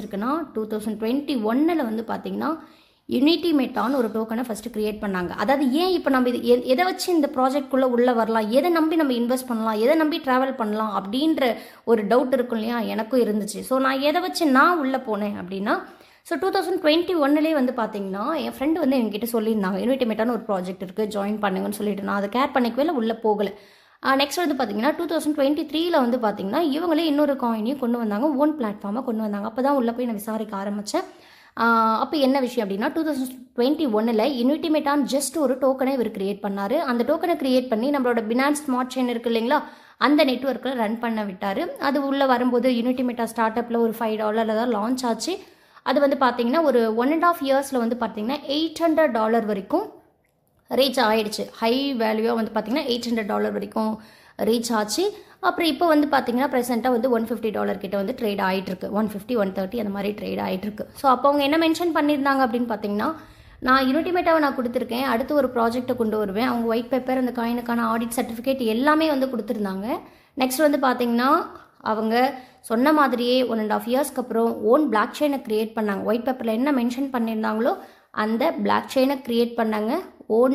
ஆரம்பிச்சிருக்குன்னா 2021 வந்து பார்த்தீங்கன்னா யூனிட்டி மெட்டான்னு ஒரு டோக்கனை ஃபஸ்ட்டு க்ரியேட் பண்ணாங்க. அதாவது ஏன் இப்போ நம்ம இது எதை வச்சு இந்த ப்ராஜெக்ட்குள்ளே உள்ளே வரலாம், எதை நம்பி நம்ம இன்வெஸ்ட் பண்ணலாம், எதை நம்பி ட்ராவல் பண்ணலாம் அப்படின்ற ஒரு டவுட் இருக்கும் இல்லையா, எனக்கும் இருந்துச்சு. ஸோ நான் எதை வச்சு நான் உள்ளே போனேன் அப்படின்னா, ஸோ 2021 வந்து பார்த்தீங்கன்னா என் ஃப்ரெண்டு வந்து என்கிட்ட சொல்லியிருந்தாங்க யூனிட்டி மெட்டான்னு ஒரு ப்ராஜெக்ட் இருக்குது ஜாயின் பண்ணுங்கன்னு சொல்லிட்டு, நான் அதை கேர் பண்ணிக்கவே இல்லை, உள்ளே போகலை. நெக்ஸ்ட் வந்து பார்த்தீங்கன்னா 2023 வந்து பார்த்தீங்கன்னா இவங்களே இன்னொரு காயினையும் கொண்டு வந்தாங்க, ஓன் பிளாட்ஃபார்மாக கொண்டு வந்தாங்க. அப்போ தான் உள்ளே போய் நான் விசாரிக்க ஆரம்பித்தேன். அப்போ என்ன விஷயம் அப்படின்னா 2021 யூனிட்டி மெட்டான் ஜஸ்ட் ஒரு டோக்கனை இவர் கிரியேட் பண்ணார். அந்த டோக்கனை கிரியேட் பண்ணி நம்மளோட பினான்ஸ் ஸ்மார்ட் செயின் இருக்குது இல்லைங்களா, அந்த நெட்ஒர்க்கில் ரன் பண்ண விட்டார். அது உள்ளே வரும்போது யூனிட்டி மெட்டா ஸ்டார்ட் அப்பில் ஒரு $5 தான் லான்ச் ஆச்சு. அது வந்து பார்த்தீங்கன்னா ஒரு 1.5 இயர்ஸில் வந்து பார்த்தீங்கன்னா $800 வரைக்கும் ரீச் ஆகிடுச்சு. ஹை வேல்யூவாக வந்து பார்த்தீங்கன்னா $800 வரைக்கும் ரீச் ஆச்சு. அப்புறம் இப்போ வந்து பார்த்தீங்கன்னா ப்ரெசென்ட்டாக வந்து $150 கிட்ட வந்து ட்ரேட் ஆகிட்டுருக்கு. 150 130 அந்த மாதிரி ட்ரேட் ஆகிட்டுருக்கு. ஸோ அப்போ அவங்க என்ன மென்ஷன் பண்ணியிருந்தாங்க அப்படின்னு பார்த்தீங்கன்னா, நான் யூனிட்டி மெட்டாவை நான் கொடுத்துருக்கேன், அடுத்து ஒரு ப்ராஜெக்ட்டை கொண்டு வருவேன், அவங்க ஒயிட் பேப்பர் அந்த காயினுக்கான ஆடிட் சர்டிஃபிகேட் எல்லாமே வந்து கொடுத்துருந்தாங்க. நெக்ஸ்ட் வந்து பார்த்தீங்கன்னா அவங்க சொன்ன மாதிரியே 1.5 இயர்ஸ்க்கு அப்புறம் ஓன் பிளாக் செயினை க்ரியேட் பண்ணாங்க. ஒயிட் பேப்பரில் என்ன மென்ஷன் பண்ணியிருந்தாங்களோ அந்த பிளாக் செயினை க்ரியேட் பண்ணாங்க. ஓன்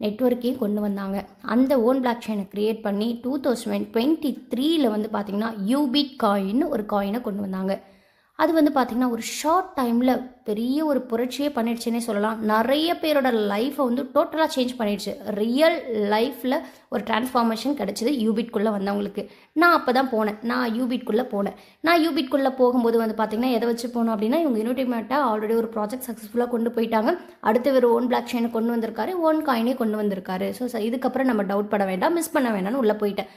நெட்ஒர்க்கையும் கொண்டு வந்தாங்க. அந்த ஓன் பிளாக் செயினை க்ரியேட் பண்ணி 2023 வந்து பார்த்திங்கன்னா யூபிட் காயின்னு ஒரு காயினை கொண்டு வந்தாங்க. அது வந்து பார்த்திங்கன்னா ஒரு ஷார்ட் டைமில் பெரிய ஒரு புரட்சியே பண்ணிடுச்சுன்னே சொல்லலாம். நிறைய பேரோட லைஃப்பை வந்து டோட்டலாக சேஞ்ச் பண்ணிடுச்சு. ரியல் லைஃப்பில் ஒரு டிரான்ஸ்ஃபார்மேஷன் கிடச்சிது யூபிட்குள்ளே வந்தவங்களுக்கு. நான் அப்போ தான் போனேன், நான் யூபிட்குள்ளே போகும்போது வந்து பார்த்திங்கன்னா எதை வச்சு போனோம் அப்படின்னா, இவங்க யூனிட்டி மெட்டா ஆல்ரெடி ஒரு ப்ராஜெக்ட் சக்ஸஸ்ஃபுல்லாக கொண்டு போயிட்டாங்க. அடுத்து ஒரு ஓன் பிளாக் செயினை கொண்டு வந்திருக்காரு, ஓன் காயினே கொண்டு வந்திருக்காரு. ஸோ இதுக்கப்புறம் நம்ம டவுட் பட வேண்டாம், மிஸ் பண்ண வேண்டாம்னு உள்ளே போயிட்டேன்.